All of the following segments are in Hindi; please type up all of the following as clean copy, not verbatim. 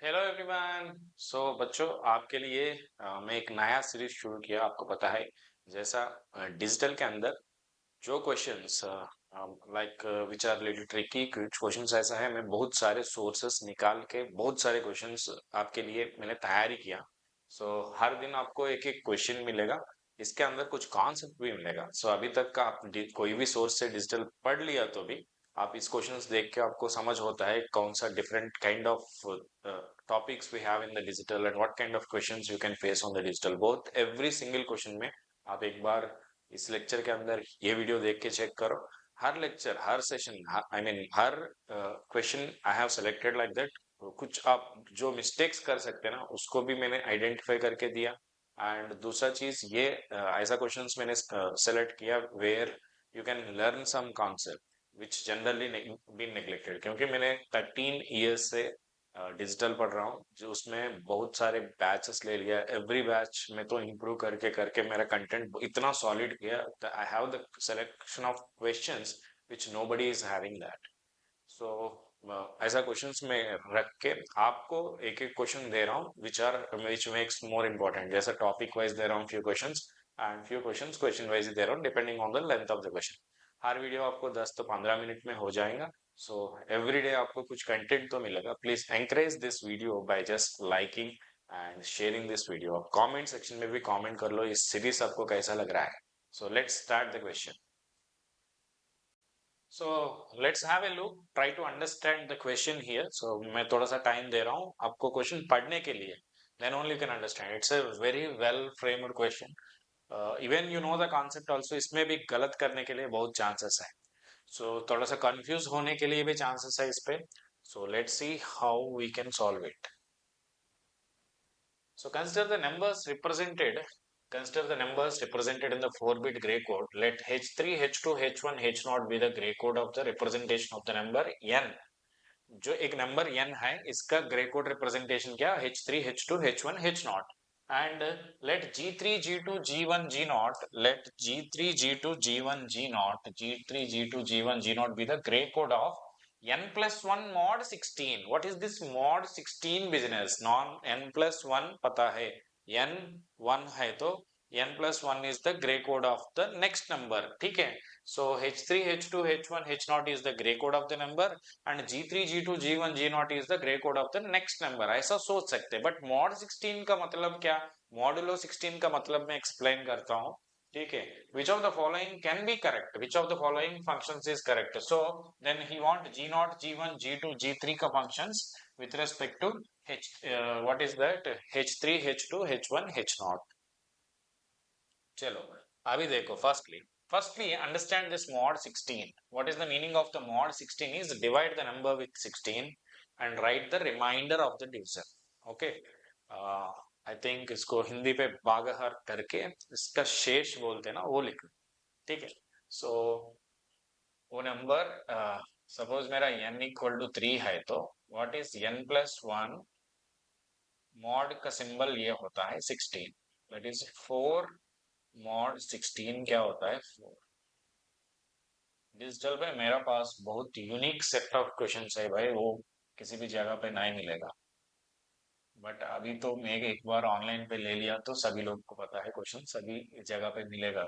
Hello everyone. बच्चों, आपके लिए मैं एक नया सीरीज शुरू किया। आपको पता है, जैसा डिजिटल के अंदर जो questions like which are little tricky कुछ क्वेश्चंस ऐसा है, मैं बहुत सारे सोर्सेस निकाल के बहुत सारे क्वेश्चंस आपके लिए मैंने तैयारी किया। हर दिन आपको एक एक क्वेश्चन मिलेगा। इसके अंदर कुछ कॉन्सेप्ट भी मिलेगा। अभी तक का आप कोई भी सोर्स से डिजिटल पढ़ लिया तो भी आप इस क्वेश्चंस देख के आपको समझ होता है कौन सा different kind of topics we have in the digital and what kind of questions you can face on the digital both every single question में आप एक बार इस लेक्चर के अंदर ये वीडियो देख के चेक करो। हर लेक्चर, हर सेशन, आई मीन हर question I have selected like that. कुछ आप जो मिस्टेक्स कर सकते हैं ना, उसको भी मैंने आइडेंटिफाई करके दिया। एंड दूसरा चीज ये ऐसा क्वेश्चंस मैंने सेलेक्ट किया where you can learn some concept which generally been neglected, क्योंकि मैंने 13 ईयर्स से डिजिटल पढ़ रहा हूँ, जो उसमें बहुत सारे बैचेस ले लिया। एवरी बैच में तो इम्प्रूव करके करके मेरा कंटेंट इतना सॉलिड किया। I have the selection of questions which nobody is having that. So ऐसा क्वेश्चंस में रख के आपको एक एक क्वेश्चन दे रहा हूँ विच मेक्स मोर इम्पोर्टेंट। जैसे टॉपिक वाइज दे रहा हूँ few questions, and few questions question wise दे रहा हूँ depending on the length of the question. हर वीडियो आपको 10 to 15 मिनट में हो जाएगा। एवरी डे आपको कुछ कंटेंट तो मिलेगा। Please encourage this video by just liking and sharing this video. आप कमेंट सेक्शन में भी कमेंट कर लो इस सीरीज आपको कैसा लग रहा है। Let's start the question. Let's have a look, try to understand the question here. मैं थोड़ा सा टाइम दे रहा हूँ आपको क्वेश्चन पढ़ने के लिए, then only you can understand. It's a very well framed question. Even you know the concept also. इसमें भी गलत करने के लिए बहुत चांसेस है। थोड़ा सा कंफ्यूज होने के लिए भी चांसेस है इस पे। Let's see how we can solve it. Consider the numbers represented. Consider the numbers represented in the 4-bit gray code. Let H3, H2, H1, H0 be the gray code of the representation of the number n. जो एक नंबर n है, इसका ग्रे कोड रिप्रेजेंटेशन क्या? H3, H2, H1, H0. And let G3, G2, G1, G0. Let G3, G2, G1, G0. G3, G2, G1, G0 be the gray code of n plus 1 mod 16. What is this mod 16 business? Non n plus 1 पता है, n 1 है तो n plus 1 is the gray code of the next number. ठीक है? H3, H2, H1, H0 is the gray code of the number and G3, G2, G1, G0 is the gray code of the next number. ऐसा सोच सकते हैं। बट mod 16 का मतलब क्या? मॉडुलो 16 का मतलब मैं एक्सप्लेन करता हूँ। ठीक है? Which of the following can be correct? Which of the following functions is correct? So then he want G0, G1, G2, G3 का functions with respect to what is that? H3, H2, H1, H0. चलो अभी देखो। Firstly, understand this mod 16. What is the meaning of the mod 16 is divide the number with 16 and write the remainder of the division. Okay. I think इसको हिंदी पे भागाहार करके इसका शेष बोलते हैं ना, वो लिखो। ठीक है? So वो नंबर, सपोज मेरा n इक्वल टू 3 है तो what is n plus 1 mod का सिंबल ये होता है 16, दैट इज 4 मॉड 16 क्या होता है 4। डिजिटल पे मेरा पास बहुत यूनिक सेट ऑफ क्वेश्चंस है भाई, वो किसी भी जगह पे नहीं मिलेगा। बट अभी तो मैं एक बार ऑनलाइन पे ले लिया तो सभी लोग को पता है क्वेश्चन सभी जगह पे मिलेगा।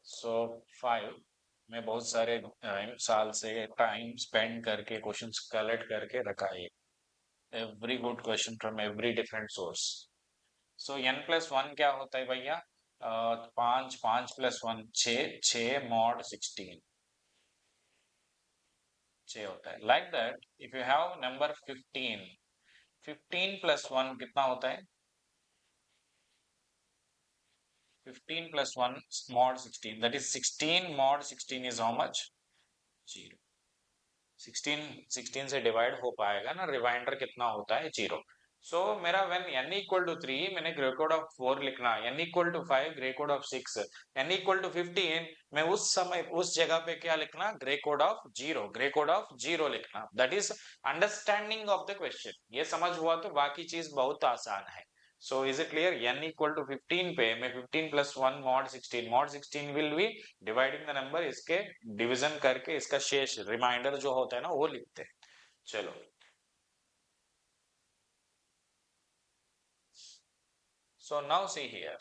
सो 5, मैं बहुत सारे साल से टाइम स्पेंड करके क्वेश्चंस कलेक्ट करके रखा है। Every good question from every different source. n plus 1 क्या होता है भैया? 5, 5 प्लस 1 6, 6 मॉड 16 6 होता है। Like that if you have number 15, 15 plus 1 कितना होता है? 15 plus 1 mod 16, that is 16 mod 16 is how much? 0। 16 से डिवाइड हो पाएगा ना, रिमाइंडर कितना होता है? 0। मेरा व्हेन n इक्वल टू 3 मैंने ग्रे कोड ऑफ 4 लिखना, n equal to 5 Gray code of 6, n equal to 15 मैं उस समय उस जगह पे क्या लिखना? Gray code of 0, Gray code of 0 लिखना। That is understanding of the question. ये समझ हुआ तो बाकी चीज बहुत आसान है। Is it clear? n equal to 15 पे मैं 15 plus 1 mod 16 will be dividing the number, इसके डिवीजन करके इसका शेष रिमाइंडर जो होता है ना वो लिखते हैं। चलो So now see here.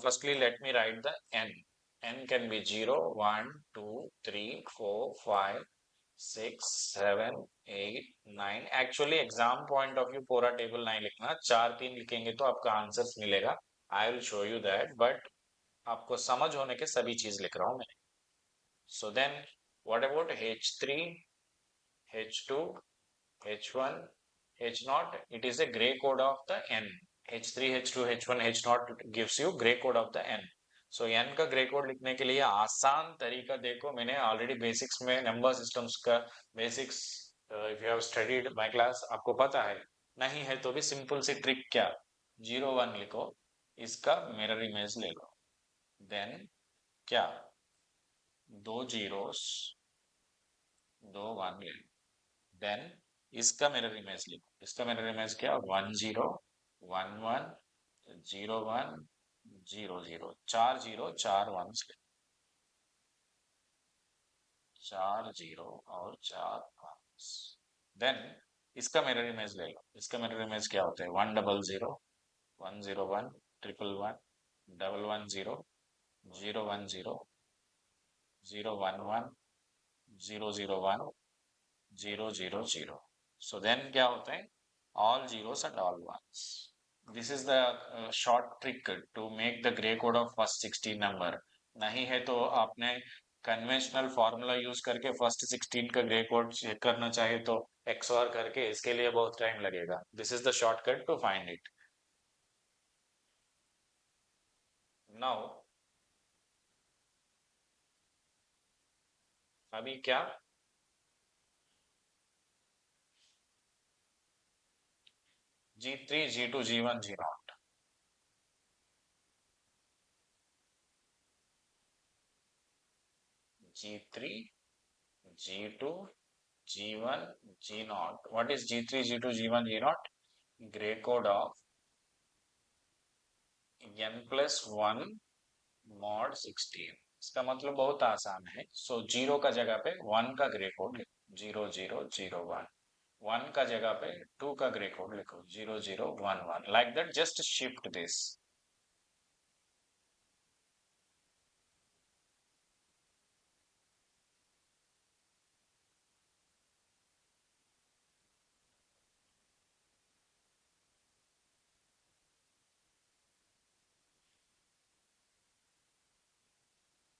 Firstly, let me write the n. N can be 0, 1, 2, 3, 4, 5, 6, 7, 8, 9. Actually exam point of view पूरा टेबल नहीं लिखना, 4 3 लिखेंगे तो आपका आंसर्स मिलेगा. I will show you that, but आपको समझ होने के सभी चीज लिख रहा हूं मैं. So then what about H3, H2, H1, H naught? It is a gray code of the n. H3, H2, H1, H naught gives you gray code of the n. So n का ग्रे कोड लिखने के लिए आसान तरीका देखो, मैंने ऑलरेडी बेसिक्स में नंबर सिस्टम्स का basics, if you have studied my class, आपको पता है. नहीं है तो भी सिंपल सी ट्रिक, क्या 0 1 लिखो, इसका मिरर इमेज ले लो, देन क्या 2 zeros 2 1 ले लो, देन इसका मिरर इमेज लिखो. इसका मिरर इमेज क्या 1 0 1 1 0 1 0 0, 4 0 4 1, 4 0 और 4 1. देन इसका मिरर इमेज ले लो. इसका मिरर इमेज क्या होता है 1 0 0 1 0 1 1 1 1 1 0 0 1 0 0 1 1 0 0 1 0 0 0. So then क्या होता है all zeros and all ones. This is the short trick to make the gray code of first 16 number. नहीं है तो आपने कन्वेंशनल फॉर्मूला यूज करके फर्स्ट 16 का ग्रे कोड चेक करना चाहे तो XOR करके, इसके लिए बहुत टाइम लगेगा. This is the shortcut to find it. Now अभी क्या G3, G2, G1, G0. G3, G2, G1, G0. What is G3, G2, G1, G0? Gray code of n+1 mod 16. इसका मतलब बहुत आसान है. सो 0 का जगह पे 1 का ग्रे कोड लिखो 0 0 0 1. 1 का जगह पे 2 का ग्रे कोड लिखो 0 0 1 1. Like that, just shift this.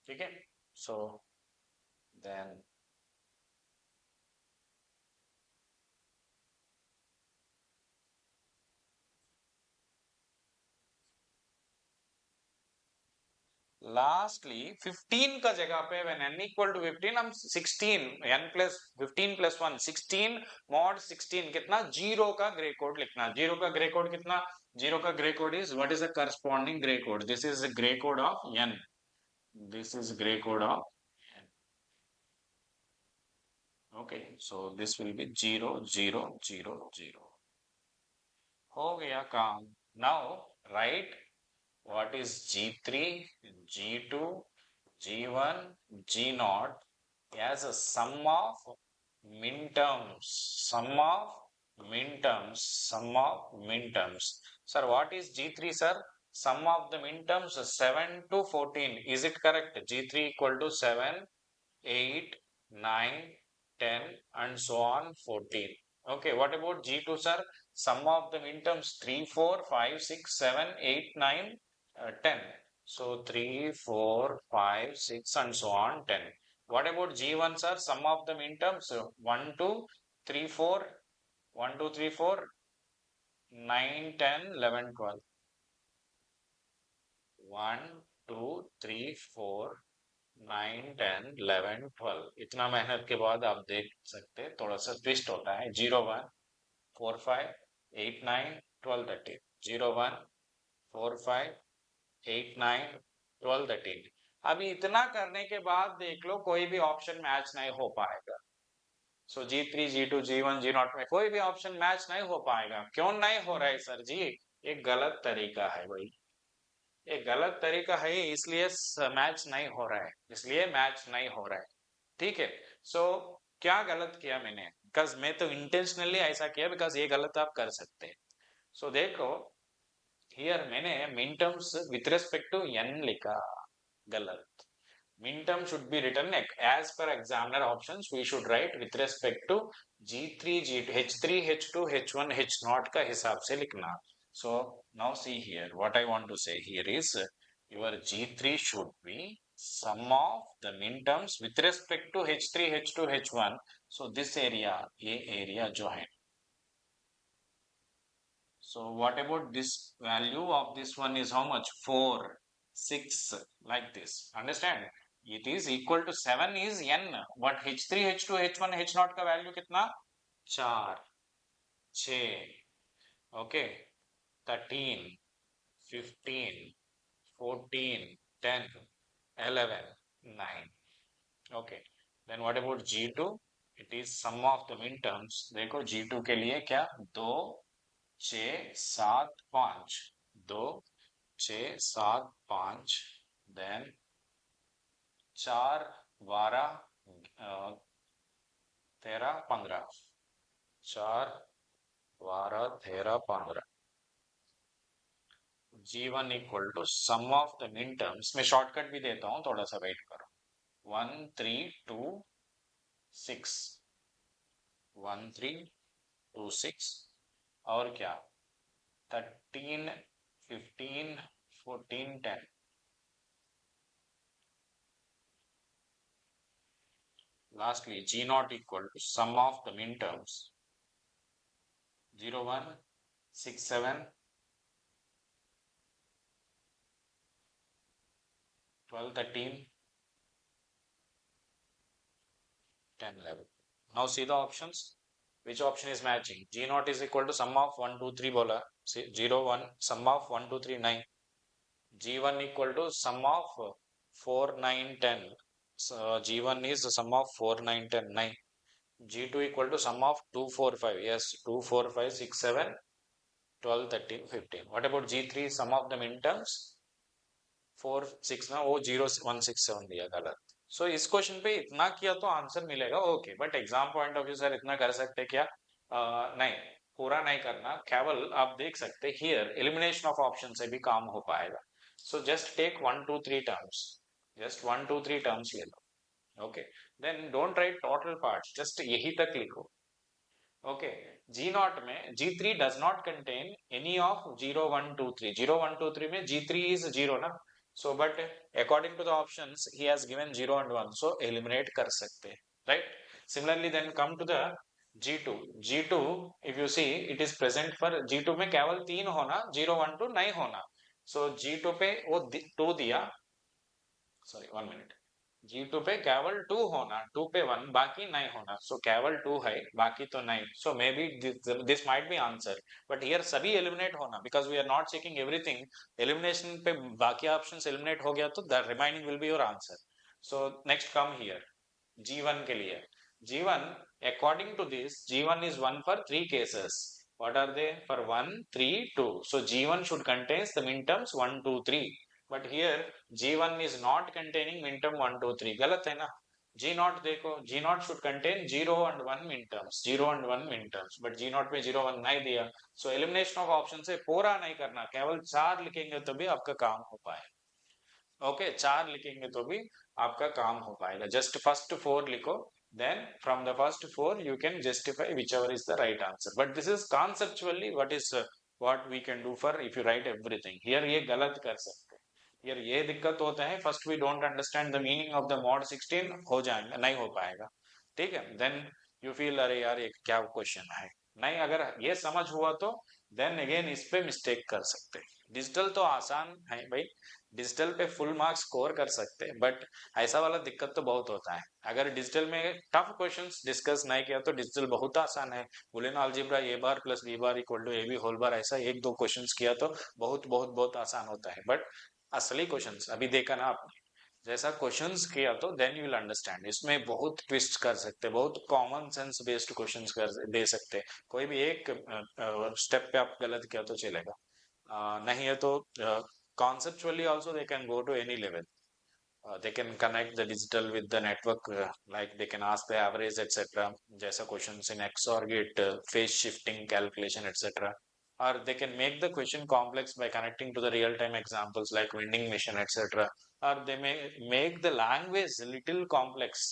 ठीक है. सो देन लास्टली 15 का जगह पे when n equal to 15 हम 16 n plus 15 plus 1 16 mod 16 कितना 0 का ग्रे कोड लिखना. 0 का ग्रे कोड कितना 0 का grey code is what is the corresponding grey code. This is the grey code of n. This is gray code of n. Okay, so this will be 0 0 0 0. हो गया काम. Now write what is G3, G2, G1, G0 as a sum of minterms. Sum of minterms. Sum of minterms. Sir, what is G3, sir? Sum of the minterms 7 to 14. Is it correct? G3 equal to 7, 8, 9, 10 and so on 14. Okay, what about G2, sir? Sum of the minterms 3, 4, 5, 6, 7, 8, 9, 10. So 3, 4, 5, 6 and so on 10. What about G1, sir? Sum of the minterms 1, 2, 3, 4, 1, 2, 3, 4, 9, 10, 11, 12. 1, 2, 3, 4, 9, 10, 11, 12. इतना मेहनत के बाद आप देख सकते हैं थोड़ा सा ट्विस्ट होता है. 0 1 4 5 8 9 12 13. 0 1 4 5 8 9 12 13. अभी इतना करने के बाद देख लो कोई भी ऑप्शन मैच नहीं हो पाएगा. सो G3, G2, G1, G0 में कोई भी ऑप्शन मैच नहीं हो पाएगा. क्यों नहीं हो रहा है सर जी? ये गलत तरीका है भाई. ये गलत तरीका है, इसलिए मैच नहीं हो रहा है. इसलिए मैच नहीं हो रहा है. ठीक है. सो क्या गलत किया मैंने, बिकॉज मैं तो इंटेंशनली ऐसा किया, बिकॉज ये गलत आप कर सकते हैं। सो देखो हियर मैंने min terms with respect to N लिखा, गलत। Min term should be written as per examiner options. We should write with respect to G3, G2, H3, H2, H1, H0 का हिसाब से लिखना. So now see here. What I want to say here is your G3 should be sum of the min terms with respect to H3, H2, H1. So this area, ये area जो है. So what about this value of this one is how much? 4, 6, like this. Understand? It is equal to 7 is n. But H3, H2, H1, H0 का value कितना? 4, 6, okay, 13, 15, 14, 10, 11, 9. Okay. Then what about G2? It is sum of the min terms. देखो G2 के लिए क्या? 2, 6, 7, 5. 2, 6, 7, 5. Then 4, 12, 13, 15. 4, 12, 13, 15. G1 equal to sum of the min terms. मैं शॉर्टकट भी देता हूँ, थोड़ा सा वेट करो. 1, 3, 2, 6. 1, 3, 2, 6. और क्या? 13, 15, 14, 10. Lastly, G naught equal to sum of the min terms 0, 1, 6, 7, 12, 13, 10, 11. Now see the options. Which option is matching? G naught is equal to sum of 1, 2, 3 bola. See, 0, 1, sum of 1, 2, 3, 9. G1 equal to sum of 4, 9, 10. So G1 is the sum of 4, 9, 10, 9. G2 equal to sum of 2, 4, 5. Yes, 2, 4, 5, 6, 7, 12, 13, 15. What about G3? Sum of the min terms 4, 6 ना, वो 0, 1, 6, 7 दिया, गलत. सो इस क्वेश्चन पे इतना किया तो आंसर मिलेगा, okay. But exam point of view sir इतना कर सकते क्या? नहीं, पूरा नहीं करना, केवल आप देख सकते हियर एलिमिनेशन ऑफ ऑप्शन से भी काम हो पाएगा. So just take 1, 2, 3 terms, just 1, 2, 3 terms ले लो, okay. Then don't write total part, just यही तक लिखो, ओके. जी नॉट में G3 does not contain any of 0, 1, 2, 3. 0, 1, 2, 3 में G3 is 0 ना. So but according to the options he has given 0 and 1, so eliminate कर सकते हैं, right? Similarly then come to the G2. G2 if you see it is present for G2 में केवल 3 होना, 0, 1, 2 नहीं होना. So G2 पे वो 2 दिया, sorry 1 minute. G2 पे केवल 2 होना, 2 पे 1, बाकी नहीं होना. So केवल 2 है, बाकी तो नहीं. So maybe this might be answer, but here सभी eliminate होना, because we are not checking everything. Elimination पे बाकी options eliminate हो गया तो the remaining will be your answer. So next come here G1 के लिए. G1 according to this G1 is 1 for 3 cases. What are they? For 1, 3, 2. So G1 should contains the min terms 1, 2, 3. But here G1 is not containing min term 1, 2, 3. गलत है ना. G naught देखो, G naught should contain 0 and 1 min terms, 0 and 1 min terms. But G naught में 0, 1 नहीं दिया. So elimination of option से पूरा नहीं करना, केवल 4 लिखेंगे तो भी आपका काम हो पाए. ओके, 4 लिखेंगे तो भी आपका काम हो पाएगा. जस्ट फर्स्ट 4 लिखो, then from the first 4 you can justify whichever is the right answer. But this is conceptually what we can do for if you write everything. Here ये गलत कर सकते हैं. Here ये दिक्कत होता है, first we don't understand the meaning of the mod 16, हो जाएगा, नहीं हो पाएगा, ठीक है. Then you feel अरे यार ये क्या क्वेश्चन है, नहीं. अगर ये समझ हुआ तो then again इस पे मिस्टेक कर सकते हैं. डिजिटल तो आसान है भाई, डिजिटल पे फुल मार्क्स स्कोर कर सकते हैं, बट ऐसा वाला दिक्कत तो बहुत होता है. अगर डिजिटल में टफ क्वेश्चंस डिस्कस नहीं किया तो डिजिटल बहुत आसान है. Boolean algebra A bar plus B bar equal to A B whole bar, ऐसा एक दो क्वेश्चंस किया तो बहुत बहुत बहुत आसान होता है. बट असली क्वेश्चंस अभी देखा ना आपने, जैसा क्वेश्चंस किया तो देन यू विल अंडरस्टैंड. इसमें बहुत ट्विस्ट कर सकते हैं, बहुत कॉमन सेंस बेस्ड क्वेश्चंस कर दे सकते हैं. कोई भी एक स्टेप पे आप गलत किया तो चलेगा, नहीं है तो conceptually also they can go to any level. they can connect the digital with the network, like they can ask the average, etc. जैसा questions in XOR gate, phase shifting calculation, etc. Or they can make the question complex by connecting to the real-time examples like vending machine, etc. Or they may make the language little complex.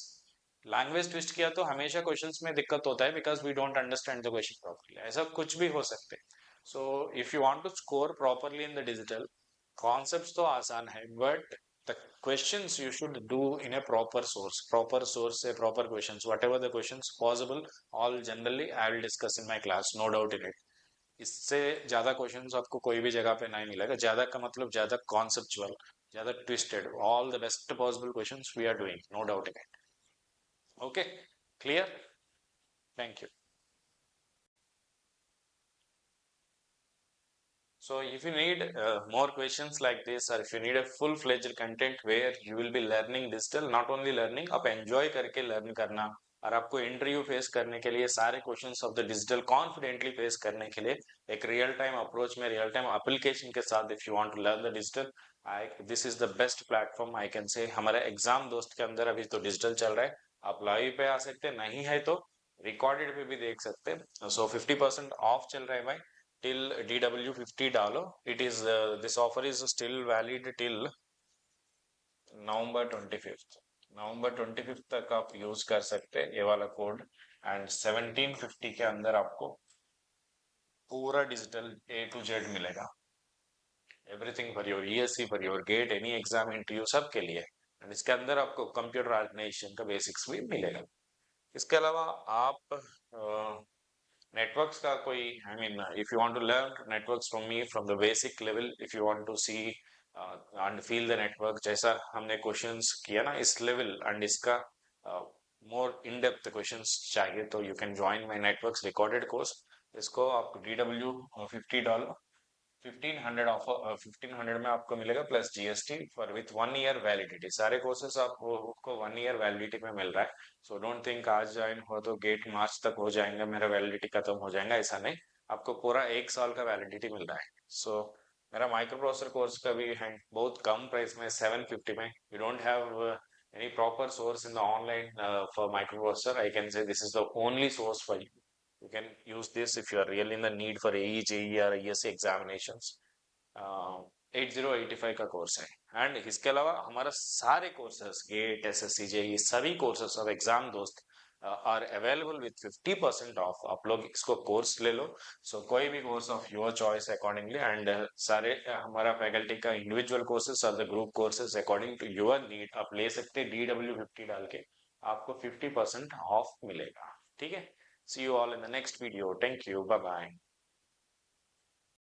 Language twist किया तो हमेशा क्वेश्चंस में दिक्कत होता है because we don't understand the question properly, ऐसा कुछ भी हो सकते हैं. So if you want to score properly in the digital, concepts तो आसान है but the questions you should do in a proper source से proper questions, whatever the questions possible, all generally I will discuss in my class, no doubt in it. इससे ज्यादा क्वेश्चंस आपको कोई भी जगह पे नहीं मिलेगा. ज्यादा का मतलब ज्यादा कॉन्सेप्चुअल, ज्यादा twisted, all the best possible questions we are doing, no doubt in it. Okay, clear, thank you. So if you need more questions like this, or if you need a full-fledged content where you will be learning digital, not only learning, आप enjoy करके learn करना, और आपको इंटरव्यू फेस करने के लिए सारे questions of the digital confidently face करने के लिए एक रियल टाइम अप्रोच में, रियल टाइम एप्लीकेशन के साथ, if you want to learn the digital, I this is the best platform I can say. हमारे एग्जाम दोस्त के अंदर अभी तो डिजिटल चल रहा है, आप लाइव पे आ सकते हैं, नहीं है तो रिकॉर्डेड पे भी देख सकते हैं. सो 50% ऑफ चल रहा है भाई, till DW50 डालो. It is this offer is still valid till नवंबर 25 तक आप यूज कर सकते हैं ये वाला कोड. एंड 1750 के अंदर आपको पूरा डिजिटल A to Z मिलेगा, everything for your ESC, for your GATE, any exam interview, सब के लिए. एंड इसके अंदर आपको कंप्यूटर ऑर्गेनाइजेशन का बेसिक्स भी मिलेगा. इसके अलावा आप networks का कोई, I mean, if you want to learn networks from me from the basic level, if you want to see and feel the network, जैसा हमने questions किया ना इस level, and इसका more in-depth questions चाहिए तो you can join my networks recorded course. इसको आप DW50 डालो, 1500 ऑफर, 1500 में आपको मिलेगा plus GST for with 1 year validity. सारे कोर्सेस आपको 1 ईयर वैलिडिटी में मिल रहा है. सो डोंट थिंक आज ज्वाइन हो तो गेट मार्च तक हो जाएंगे, मेरा वैलिडिटी खत्म हो जाएगा, ऐसा नहीं. आपको पूरा 1 साल का वैलिडिटी मिल रहा है. सो मेरा माइक्रो प्रोसेसर कोर्स का भी है बहुत कम प्राइस में, 750 में. You don't have any proper source in the online for microprocessor, I can say this is the only source for you. You can use this if you are really in the need for AE, JEE or ESC examinations. 8085 का कोर्स है. एंड इसके अलावा हमारा सारे कोर्सेस, गेट, SSC, JEE, सभी कोर्सेस ऑफ एग्जाम दोस्त आर अवेलेबल विथ 50% ऑफ. आप लोग इसको कोर्स ले लो. सो कोई भी course of your choice accordingly. And सारे हमारा फैकल्टी का इंडिविजुअल कोर्सेस और the group courses according to your need आप ले सकते हैं. DW50 डाल के आपको 50% ऑफ मिलेगा. ठीक है. See you all in the next video. Thank you. Bye bye.